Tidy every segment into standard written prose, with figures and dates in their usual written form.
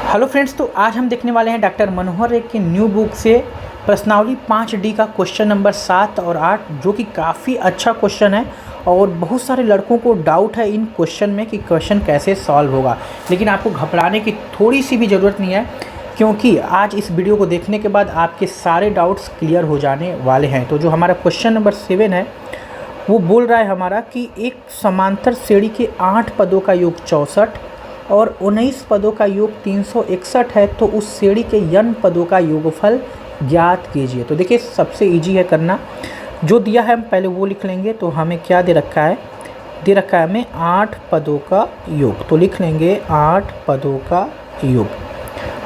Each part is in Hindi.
हेलो फ्रेंड्स, तो आज हम देखने वाले हैं डॉक्टर मनोहर की न्यू बुक से प्रश्नावली 5D का क्वेश्चन नंबर 7 और 8, जो कि काफ़ी अच्छा क्वेश्चन है। और बहुत सारे लड़कों को डाउट है इन क्वेश्चन में कि क्वेश्चन कैसे सॉल्व होगा, लेकिन आपको घबराने की थोड़ी सी भी ज़रूरत नहीं है, क्योंकि आज इस वीडियो को देखने के बाद आपके सारे डाउट्स क्लियर हो जाने वाले हैं। तो जो हमारा क्वेश्चन नंबर 7 है वो बोल रहा है हमारा कि एक समांतर श्रेणी के 8 पदों का योग 64 और 19 पदों का योग 361 है, तो उस श्रेणी के n पदों का योगफल ज्ञात कीजिए। तो देखिए, सबसे इजी है करना। जो दिया है हम पहले वो लिख लेंगे। तो हमें क्या दे रखा है? दे रखा है हमें 8 पदों का योग। तो लिख लेंगे 8 पदों का योग।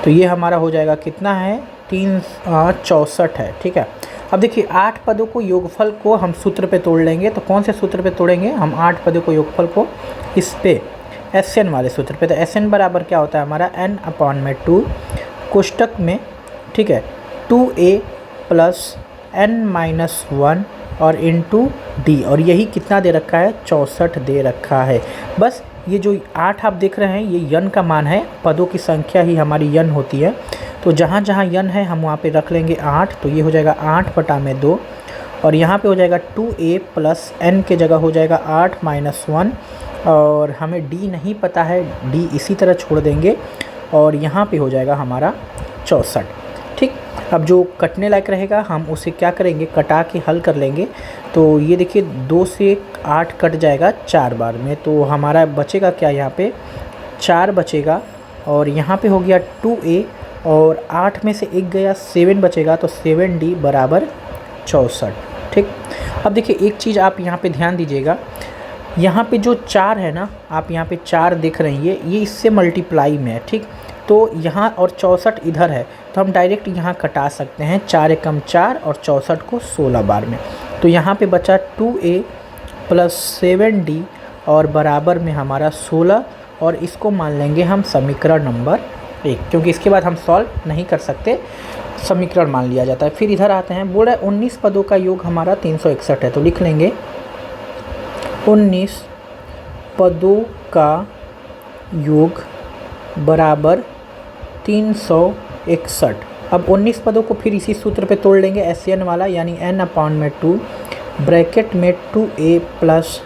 तो ये हमारा हो जाएगा, कितना है? 64 है। ठीक है। अब देखिए, 8 पदों को योगफल को हम सूत्र पे तोड़ लेंगे। तो कौन से सूत्र पे तोड़ेंगे हम 8 पदों को योगफल को? इस पे SN वाले सूत्र पे। तो SN बराबर क्या होता है हमारा? n/2 कोष्टक में, ठीक है, 2a प्लस n-1 और इंटू डी। और यही कितना दे रखा है? 64 दे रखा है। बस ये जो 8 आप देख रहे हैं ये n का मान है। पदों की संख्या ही हमारी n होती है। तो जहाँ जहाँ n है हम वहाँ पे रख लेंगे 8। तो ये हो जाएगा 8/2 और यहाँ पे हो जाएगा 2a प्लस n के जगह हो जाएगा 8-1 और हमें d नहीं पता है, d इसी तरह छोड़ देंगे और यहाँ पे हो जाएगा हमारा 64। ठीक। अब जो कटने लायक रहेगा हम उसे क्या करेंगे? कटा के हल कर लेंगे। तो ये देखिए, 2 से 8 कट जाएगा 4 बार में। तो हमारा बचेगा क्या? यहाँ पे 4 बचेगा और यहाँ पे हो गया 2a और 8 में से 1 गया, 7 बचेगा। तो 7d बराबर 64। ठीक। अब देखिए, एक चीज़ आप यहाँ पे ध्यान दीजिएगा, यहाँ पे जो 4 है ना, आप यहाँ पे 4 देख रहे हैं, ये इससे मल्टीप्लाई में है। ठीक। तो यहाँ और 64 इधर है, तो हम डायरेक्ट यहाँ कटा सकते हैं। 4 एकम 4 और 64 को 16 बार में। तो यहाँ पे बचा 2a प्लस 7d और बराबर में हमारा 16 और इसको मान लेंगे हम समीकरण नंबर 1, क्योंकि इसके बाद हम सॉल्व नहीं कर सकते, समीकरण मान लिया जाता है। फिर इधर आते हैं, बोल रहा है 19 पदों का योग हमारा 361 है। तो लिख लेंगे 19 पदों का योग बराबर 361। अब 19 पदों को फिर इसी सूत्र पे तोड़ लेंगे, SN वाला, यानी n/2 ब्रैकेट में 2a plus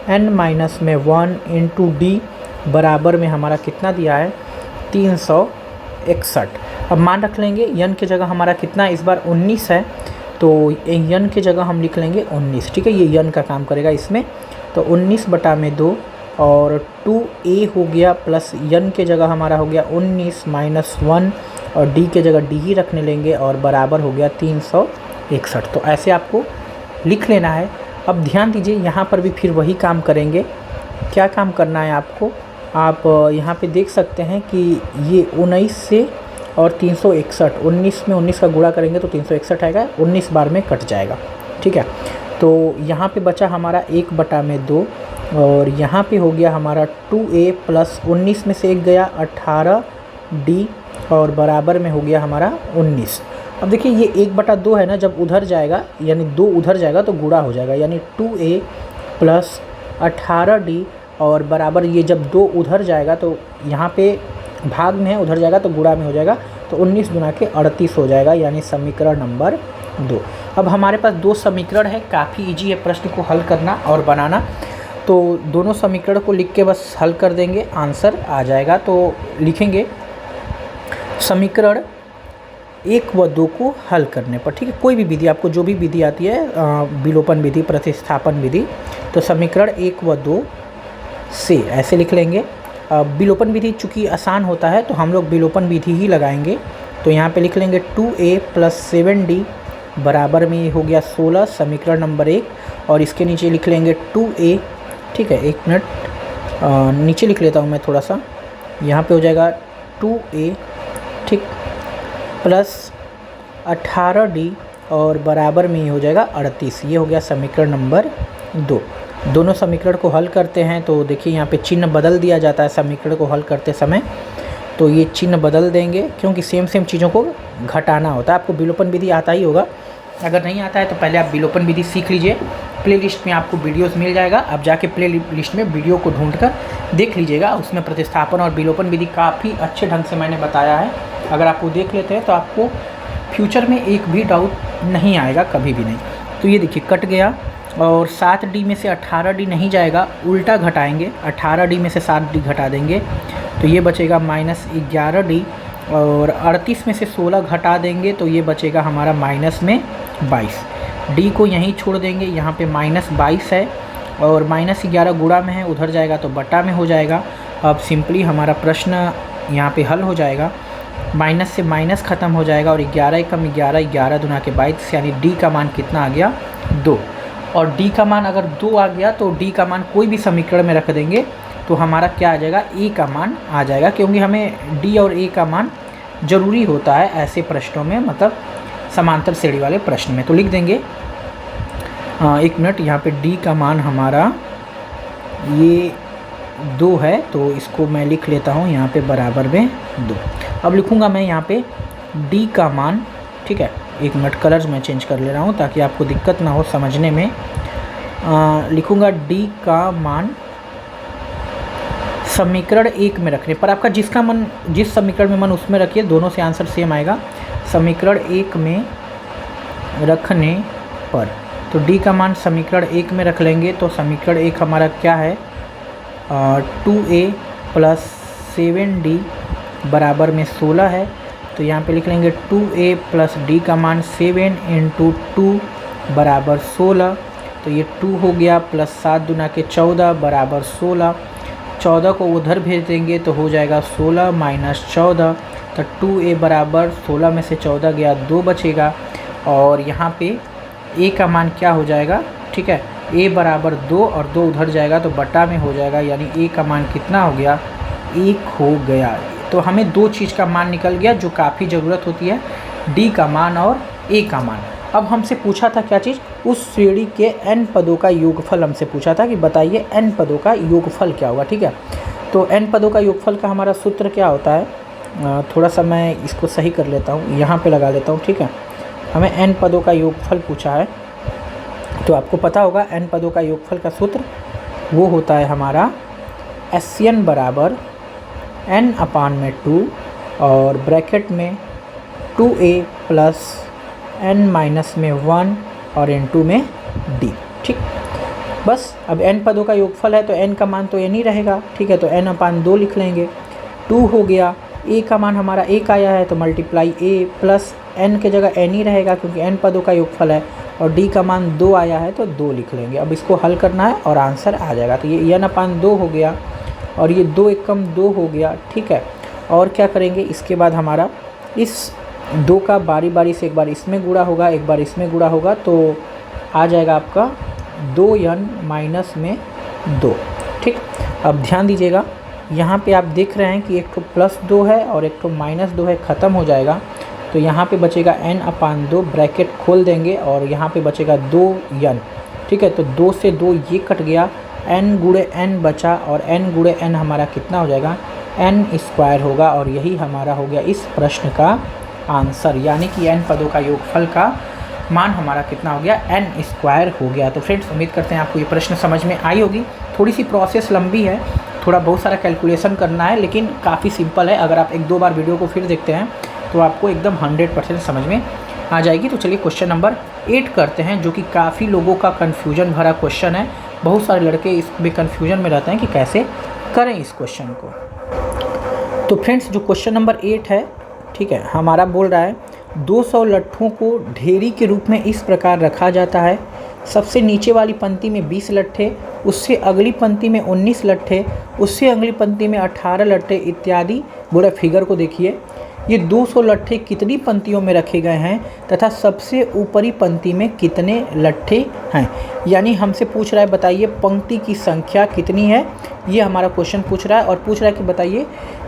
n-1 into D बराबर में हमारा कितना दिया है? 361। अब मान रख लेंगे, n की जगह हमारा कितना इस बार 19 है, तो n की जगह हम लिख लेंगे 19। ठीक है, ये n का काम करेगा इसमें। तो 19/2 और 2a हो गया प्लस n के जगह हमारा हो गया 19 माइनस 1 और d के जगह d ही रखने लेंगे और बराबर हो गया 361। तो ऐसे आपको लिख लेना है। अब ध्यान दीजिए, यहाँ पर भी फिर वही काम करेंगे। क्या काम करना है आपको? आप यहाँ पे देख सकते हैं कि ये 19 से और 361, 19 में 19 का गुणा करेंगे तो 361 आएगा, 19 बार में कट जाएगा। ठीक है। तो यहाँ पे बचा हमारा 1/2 और यहाँ पे हो गया हमारा 2a प्लस 19 में से 1 गया 18d और बराबर में हो गया हमारा 19। अब देखिए, ये 1/2 है ना, जब उधर जाएगा यानी 2 उधर जाएगा तो गुणा हो जाएगा, यानी 2a प्लस 18d और बराबर, ये जब 2 उधर जाएगा तो यहाँ पे भाग में है, उधर जाएगा तो गुणा में हो जाएगा। तो 19 गुना के 38 हो जाएगा, यानी समीकरण नंबर 2। अब हमारे पास 2 समीकरण है, काफ़ी इजी है प्रश्न को हल करना और बनाना। तो दोनों समीकरण को लिख के बस हल कर देंगे, आंसर आ जाएगा। तो लिखेंगे समीकरण 1 व 2 को हल करने पर। ठीक है, कोई भी विधि, आपको जो भी विधि आती है, विलोपन विधि, प्रतिस्थापन विधि, तो समीकरण 1 व 2 से ऐसे लिख लेंगे। विलोपन विधि चूँकि आसान होता है तो हम लोग विलोपन विधि ही लगाएंगे। तो यहाँ पे लिख लेंगे 2a प्लस 7d बराबर में हो गया 16, समीकरण नंबर 1। और इसके नीचे लिख लेंगे 2a, ठीक है, 1 मिनट नीचे लिख लेता हूँ मैं थोड़ा सा, यहाँ पे हो जाएगा 2a, ठीक, प्लस 18d और बराबर में हो जाएगा 38। ये हो गया समीकरण नंबर 2। दोनों समीकरण को हल करते हैं तो देखिए, यहाँ पे चिन्ह बदल दिया जाता है समीकरण को हल करते समय। तो ये चिन्ह बदल देंगे क्योंकि सेम चीज़ों को घटाना होता है। आपको विलोपन विधि आता ही होगा, अगर नहीं आता है तो पहले आप विलोपन विधि सीख लीजिए। प्लेलिस्ट में आपको वीडियोस मिल जाएगा, आप जाके प्ले लिस्ट में वीडियो को ढूंढकर देख लीजिएगा। उसमें प्रतिस्थापन और विलोपन विधि काफ़ी अच्छे ढंग से मैंने बताया है। अगर आप वो देख लेते हैं तो आपको फ्यूचर में एक भी डाउट नहीं आएगा, कभी भी नहीं। तो ये देखिए कट गया, और 7D में से 18D नहीं जाएगा, उल्टा घटाएंगे। 18D में से 7D घटा देंगे तो ये बचेगा -11D, और 38 में से 16 घटा देंगे तो ये बचेगा हमारा -22। D को यहीं छोड़ देंगे, यहाँ पे -22 है और -11 गुणा में है, उधर जाएगा तो बटा में हो जाएगा। अब सिंपली हमारा प्रश्न यहाँ पे हल हो जाएगा। माइनस से माइनस ख़त्म हो जाएगा, और 11 एकम 11, 11 दूना के 22, यानी D का मान कितना आ गया 2। और D का मान अगर 2 आ गया तो D का मान कोई भी समीकरण में रख देंगे तो हमारा क्या आ जाएगा, A का मान आ जाएगा, क्योंकि हमें D और A का मान ज़रूरी होता है ऐसे प्रश्नों में, मतलब समांतर श्रेणी वाले प्रश्न में। तो लिख देंगे 1 मिनट, यहाँ पे D का मान हमारा ये 2 है, तो इसको मैं लिख लेता हूँ यहाँ पे बराबर में 2। अब लिखूँगा मैं यहाँ पे D का मान, ठीक है। 1 मिनट, कलर्स मैं चेंज कर ले रहा हूँ ताकि आपको दिक्कत ना हो समझने में। लिखूँगा D का मान समीकरण 1 में रखने पर, आपका जिसका मन जिस समीकरण में मन उसमें रखिए, दोनों से आंसर सेम आएगा। समीकरण 1 में रखने पर, तो D का मान समीकरण 1 में रख लेंगे तो समीकरण 1 हमारा क्या है, 2A + 7D बराबर में 16 है। तो यहाँ पे लिख लेंगे 2A + D का मान 7 × 2 बराबर 16, तो ये 2 हो गया, प्लस 7 दूना के 14 बराबर 16। 14 को उधर भेज देंगे तो हो जाएगा 16 - 14, तो 2A बराबर 16 में से 14 गया 2 बचेगा, और यहाँ पे A का मान क्या हो जाएगा, ठीक है, A बराबर 2 और 2 उधर जाएगा तो बटा में हो जाएगा, यानी A का मान कितना हो गया, 1 हो गया। तो हमें 2 चीज़ का मान निकल गया जो काफ़ी ज़रूरत होती है, D का मान और A का मान। अब हमसे पूछा था क्या चीज़, उस श्रेणी के n पदों का योगफल हमसे पूछा था कि बताइए n पदों का योगफल क्या होगा, ठीक है। तो n पदों का योगफल का हमारा सूत्र क्या होता है, थोड़ा सा मैं इसको सही कर लेता हूँ, यहाँ पे लगा लेता हूँ, ठीक है। हमें n पदों का योगफल पूछा है, तो आपको पता होगा n पदों का योगफल का सूत्र वो होता है हमारा SN बराबर n/2 और ब्रैकेट में 2A + n-1 और n2 में D, ठीक। बस अब n पदों का योगफल है तो n का मान तो n ही रहेगा, ठीक है। तो n/2 लिख लेंगे, 2 हो गया। A का मान हमारा 1 आया है तो मल्टीप्लाई A प्लस n के जगह n ही रहेगा क्योंकि n पदों का योगफल है, और D का मान 2 आया है तो 2 लिख लेंगे। अब इसको हल करना है और आंसर आ जाएगा। तो ये n/2 हो गया और ये 2 एकम 2 हो गया, ठीक है। और क्या करेंगे, इसके बाद हमारा इस 2 का बारी बारी से एक बार इसमें गुणा होगा, एक बार इसमें गुणा होगा, तो आ जाएगा आपका 2n-2, ठीक। अब ध्यान दीजिएगा, यहाँ पे आप देख रहे हैं कि एक तो +2 है और एक तो -2 है, ख़त्म हो जाएगा। तो यहाँ पे बचेगा n/2, ब्रैकेट खोल देंगे और यहाँ पे बचेगा 2n, ठीक है। तो 2 से 2 ये कट गया, n गुणे n बचा, और n गुणे n हमारा कितना हो जाएगा, n² होगा, और यही हमारा हो गया इस प्रश्न का आंसर, यानी कि n पदों का योगफल का मान हमारा कितना हो गया, n² हो गया। तो फ्रेंड्स, उम्मीद करते हैं आपको ये प्रश्न समझ में आई होगी। थोड़ी सी प्रोसेस लंबी है, थोड़ा बहुत सारा कैलकुलेशन करना है, लेकिन काफ़ी सिंपल है। अगर आप 1-2 बार वीडियो को फिर देखते हैं तो आपको एकदम 100% समझ में आ जाएगी। तो चलिए क्वेश्चन नंबर 8 करते हैं, जो कि काफ़ी लोगों का कन्फ्यूजन भरा क्वेश्चन है। बहुत सारे लड़के इसमें कन्फ्यूजन में रहते हैं कि कैसे करें इस क्वेश्चन को। तो फ्रेंड्स, जो क्वेश्चन नंबर 8 है, ठीक है, हमारा बोल रहा है 200 लट्ठों को ढेरी के रूप में इस प्रकार रखा जाता है। सबसे नीचे वाली पंक्ति में 20 लट्ठे, उससे अगली पंक्ति में 19 लट्ठे, उससे अगली पंक्ति में 18 लट्ठे इत्यादि। बोला फिगर को देखिए, ये 200 लट्ठे कितनी पंक्तियों में रखे गए हैं तथा सबसे ऊपरी पंक्ति में कितने लट्ठे हैं। यानी हमसे पूछ रहा है बताइए पंक्ति की संख्या कितनी है, ये हमारा क्वेश्चन पूछ रहा है। और पूछ रहा है कि बताइए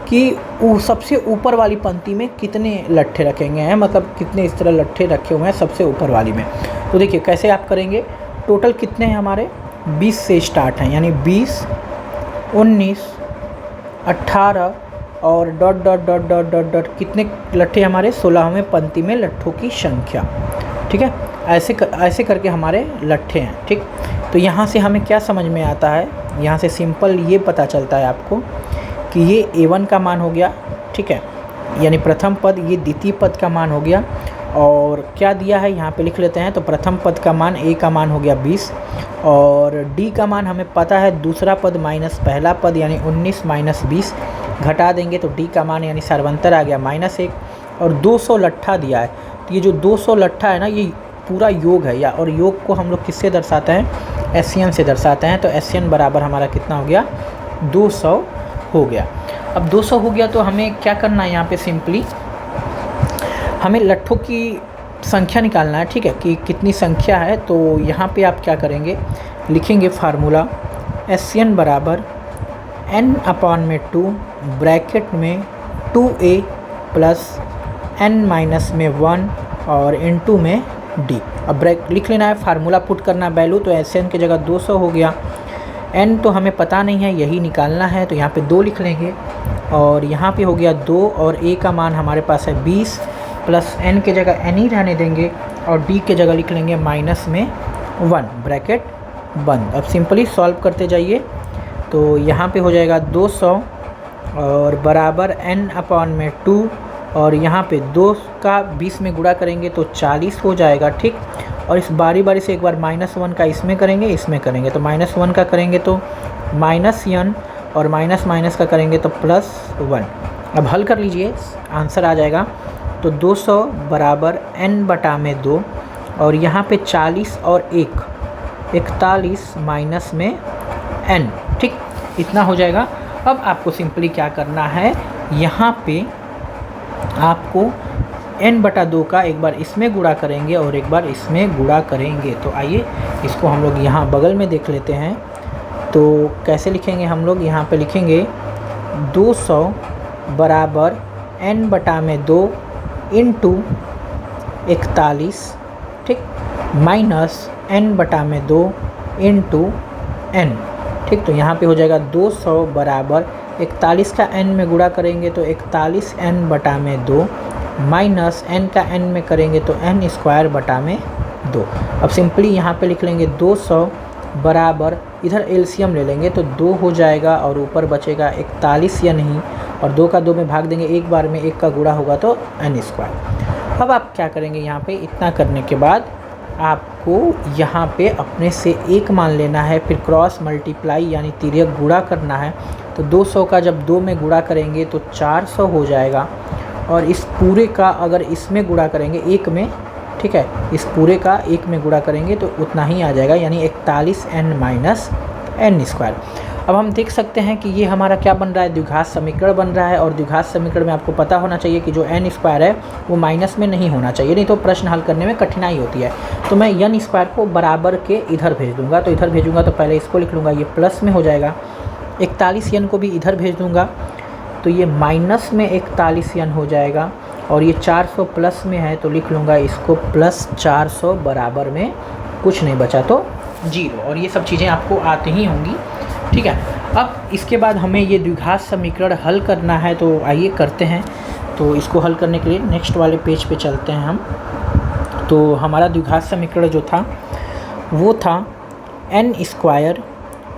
कि सबसे ऊपर वाली पंक्ति में कितने लट्ठे रखे गए हैं, मतलब कितने इस तरह लट्ठे रखे हुए हैं सबसे ऊपर वाली में। तो देखिए कैसे आप करेंगे, टोटल कितने हैं हमारे, 20 से स्टार्ट हैं, यानी 20, 19, 18 और dot dot dot dot dot dot कितने लट्ठे हमारे, 16वें पंक्ति में लट्ठों की संख्या, ठीक है। ऐसे करके हमारे लट्ठे हैं, ठीक। तो यहाँ से हमें क्या समझ में आता है, यहाँ से सिंपल ये पता चलता है आपको कि ये A1 का मान हो गया, ठीक है, यानी प्रथम पद, ये द्वितीय पद का मान हो गया। और क्या दिया है यहाँ पे लिख लेते हैं। तो प्रथम पद का मान A का मान हो गया 20 और D का मान हमें पता है दूसरा पद माइनस पहला पद यानी 19 माइनस 20 घटा देंगे तो D का मान यानी सर्वंतर आ गया -1 और 200 लट्ठा दिया है। तो ये जो 200 लट्ठा है ना, ये पूरा योग है, या और योग को हम लोग किससे दर्शाते हैं, SN से दर्शाते हैं। तो SN बराबर हमारा कितना हो गया, 200 हो गया। अब 200 हो गया तो हमें क्या करना है, यहाँ पे सिंपली हमें लट्ठों की संख्या निकालना है, ठीक है, कि कितनी संख्या है। तो यहाँ पे आप क्या करेंगे, लिखेंगे फार्मूला SN बराबर n/2 ब्रैकेट में 2a प्लस n माइनस में 1 और इनटू में d। अब ब्रैक लिख लेना है, फार्मूला पुट करना वैल्यू। तो SN की जगह 200 हो गया, n तो हमें पता नहीं है, यही निकालना है। तो यहाँ पे 2 लिख लेंगे और यहाँ पे हो गया 2 और a का मान हमारे पास है 20 प्लस n के जगह n ही रहने देंगे और d के जगह लिख लेंगे माइनस में 1 ब्रैकेट बंद। अब सिंपली सॉल्व करते जाइए। तो यहाँ पे हो जाएगा 200 और बराबर n/2 और यहाँ पे 2 का 20 में गुणा करेंगे तो 40 हो जाएगा, ठीक। और इस बारी बारी से एक बार -1 का इसमें करेंगे, इसमें करेंगे। तो -1 का करेंगे तो -n और माइनस का करेंगे तो +1। अब हल कर लीजिए, आंसर आ जाएगा। तो 200 बराबर n/2 और यहाँ पे 40 और 1 41 माइनस में n, ठीक, इतना हो जाएगा। अब आपको सिंपली क्या करना है, यहाँ पे आपको n/2 का एक बार इसमें गुणा करेंगे और एक बार इसमें गुणा करेंगे। तो आइए इसको हम लोग यहाँ बगल में देख लेते हैं। तो कैसे लिखेंगे हम लोग, यहाँ पे लिखेंगे 200 बराबर n/2 इंटू 41, ठीक, माइनस n/2 इंटू n, ठीक। तो यहाँ पे हो जाएगा 200 बराबर 41 का n में गुणा करेंगे तो 41 n/2 माइनस n का n में करेंगे तो n²/2। अब सिंपली यहाँ पे लिख लेंगे 200 बराबर, इधर एलसीएम ले लेंगे तो 2 हो जाएगा और ऊपर बचेगा 41 या नहीं, और 2 का 2 में भाग देंगे, एक बार में 1 का गुणा होगा तो n²। अब आप क्या करेंगे, यहाँ पे इतना करने के बाद आपको यहाँ पे अपने से 1 मान लेना है, फिर क्रॉस मल्टीप्लाई यानी तिर्यक गुणा करना है। तो 200 का जब 2 में गुणा करेंगे तो 400 हो जाएगा और इस पूरे का अगर इसमें गुणा करेंगे 1 में, ठीक है, इस पूरे का 1 में गुणा करेंगे तो उतना ही आ जाएगा, यानी 41n माइनस n²। अब हम देख सकते हैं कि ये हमारा क्या बन रहा है, द्विघात समीकरण बन रहा है। और द्विघात समीकरण में आपको पता होना चाहिए कि जो n² है वो माइनस में नहीं होना चाहिए, नहीं तो प्रश्न हल करने में कठिनाई होती है। तो मैं n² को बराबर के इधर भेज दूंगा। तो इधर भेजूंगा तो पहले इसको लिख लूँगा, ये प्लस में हो जाएगा। 41n को भी इधर भेज दूँगा तो ये माइनस में 41n हो जाएगा और ये 400 प्लस में है तो लिख लूँगा इसको प्लस 400 बराबर में कुछ नहीं बचा तो 0। और ये सब चीज़ें आपको आती ही होंगी, ठीक है। अब इसके बाद हमें ये द्विघात समीकरण हल करना है, तो आइए करते हैं। तो इसको हल करने के लिए नेक्स्ट वाले पेज पे चलते हैं हम। तो हमारा द्विघात समीकरण जो था वो था n²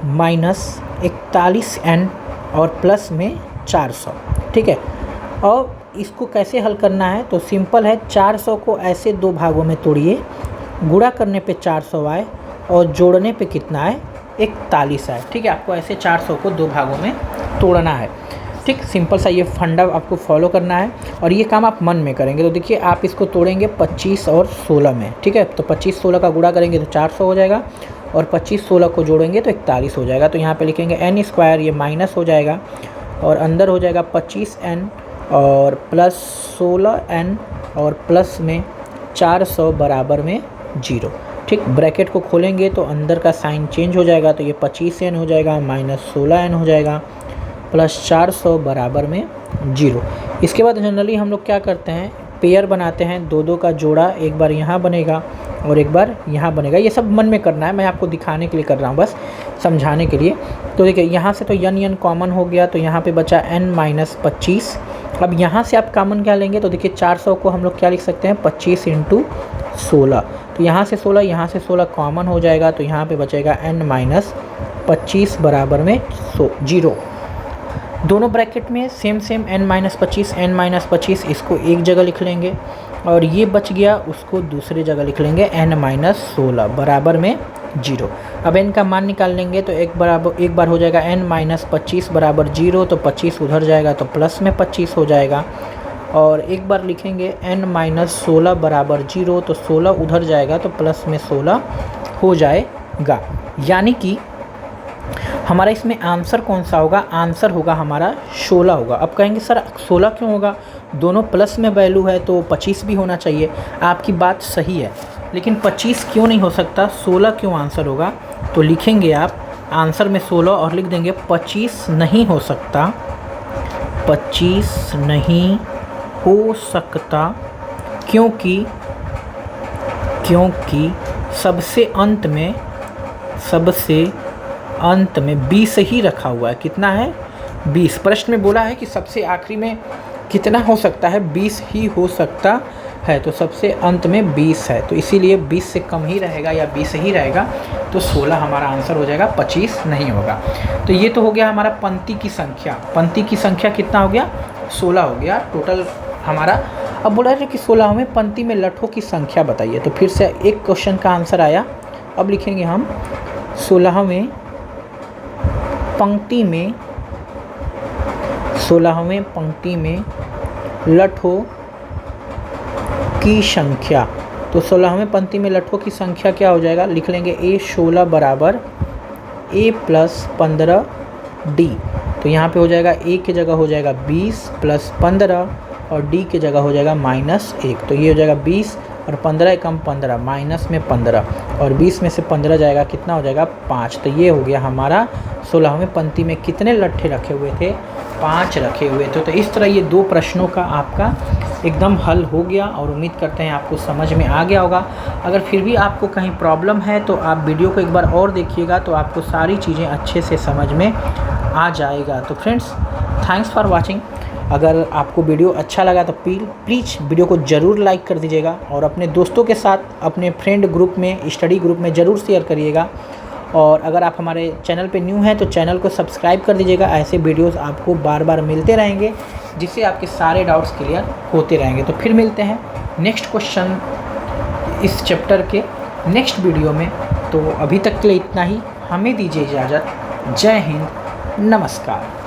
माइनस 41n और प्लस में 400, ठीक है। और इसको कैसे हल करना है, तो सिंपल है, 400 को ऐसे 2 भागों में तोड़िए, गुणा करने पे 400 आए और जोड़ने पे कितना आए, 41 आए, ठीक है। आपको ऐसे 400 को 2 भागों में तोड़ना है, ठीक। सिंपल सा ये फंडा आपको फॉलो करना है और ये काम आप मन में करेंगे। तो देखिए आप इसको तोड़ेंगे 25 और 16 में, ठीक है। तो 25-16 का गुणा करेंगे तो 400 हो जाएगा और 25-16 को जोड़ेंगे तो 41 हो जाएगा। तो यहाँ पे लिखेंगे n², ये माइनस हो जाएगा और अंदर हो जाएगा 25n और प्लस 16n और प्लस में 400 बराबर में 0, ठीक। ब्रैकेट को खोलेंगे तो अंदर का साइन चेंज हो जाएगा, तो ये 25n हो जाएगा माइनस 16n हो जाएगा प्लस 400 बराबर में 0। इसके बाद जनरली हम लोग क्या करते हैं, पेयर बनाते हैं, 2-2 का जोड़ा एक बार यहाँ बनेगा और एक बार यहाँ बनेगा। ये सब मन में करना है, मैं आपको दिखाने के लिए कर रहा हूँ, बस समझाने के लिए। तो देखिए यहाँ से तो n कॉमन हो गया, तो यहाँ पे बचा n माइनस 25। अब यहाँ से आप कॉमन क्या लेंगे, तो देखिए 400 को हम लोग क्या लिख सकते हैं, 25 × 16। तो यहाँ से 16, यहाँ से 16 कॉमन हो जाएगा, तो यहाँ पे बचेगा n-25 बराबर में 0। दोनों ब्रैकेट में सेम n-25 इसको एक जगह लिख लेंगे, और ये बच गया उसको दूसरी जगह लिख लेंगे n-16 बराबर में 0। अब n का मान निकाल लेंगे तो एक बार हो जाएगा n-25 बराबर 0, तो 25 उधर जाएगा तो प्लस में 25 हो जाएगा, और एक बार लिखेंगे n-16 बराबर 0, तो 16 उधर जाएगा तो प्लस में 16 हो जाएगा। यानी कि हमारा इसमें आंसर कौन सा होगा? आंसर होगा हमारा 16 होगा। अब कहेंगे सर 16 क्यों होगा? दोनों प्लस में वैल्यू है तो 25 भी होना चाहिए। आपकी बात सही है, लेकिन 25 क्यों नहीं हो सकता? 16 क्यों आंसर होगा? तो लिखेंगे आप आंसर में 16 और लिख देंगे 25 नहीं हो सकता, 25 नहीं हो सकता क्योंकि सबसे अंत में 20 ही रखा हुआ है। कितना है? 20। प्रश्न में बोला है कि सबसे आखिरी में कितना हो सकता है? 20 ही हो सकता है, तो सबसे अंत में 20 है, तो इसीलिए 20 से कम ही रहेगा या 20 ही रहेगा, तो 16 हमारा आंसर हो जाएगा, 25 नहीं होगा। तो ये तो हो गया हमारा पंक्ति की संख्या। पंक्ति की संख्या कितना हो गया? 16 हो गया टोटल हमारा। अब बोला है कि 16वें पंक्ति में लठों की संख्या बताइए, तो फिर से एक क्वेश्चन का आंसर आया। अब लिखेंगे हम 16वें पंक्ति में लठों की संख्या। तो 16वें पंक्ति में लठों की संख्या क्या हो जाएगा? लिख लेंगे A16 बराबर A + 15D। तो यहाँ पे हो जाएगा A की जगह हो जाएगा 20 + 15 और D की जगह हो जाएगा -1। तो ये हो जाएगा 20 और 15 एकम 15 माइनस में 15 और 20 में से 15 जाएगा, कितना हो जाएगा? 5। तो ये हो गया हमारा 16वें पंक्ति में कितने लट्ठे रखे हुए थे? 5 रखे हुए थे। तो इस तरह ये 2 प्रश्नों का आपका एकदम हल हो गया, और उम्मीद करते हैं आपको समझ में आ गया होगा। अगर फिर भी आपको कहीं प्रॉब्लम है तो आप वीडियो को एक बार और देखिएगा, तो आपको सारी चीज़ें अच्छे से समझ में आ जाएगा। तो फ्रेंड्स, थैंक्स फॉर वॉचिंग। अगर आपको वीडियो अच्छा लगा तो प्लीज़ वीडियो को ज़रूर लाइक कर दीजिएगा, और अपने दोस्तों के साथ अपने फ्रेंड ग्रुप में, स्टडी ग्रुप में ज़रूर शेयर करिएगा। और अगर आप हमारे चैनल पे न्यू हैं तो चैनल को सब्सक्राइब कर दीजिएगा। ऐसे वीडियोस आपको बार बार मिलते रहेंगे, जिससे आपके सारे डाउट्स क्लियर होते रहेंगे। तो फिर मिलते हैं नेक्स्ट क्वेश्चन इस चैप्टर के नेक्स्ट वीडियो में। तो अभी तक के लिए इतना ही, हमें दीजिए इजाज़त। जय हिंद, नमस्कार।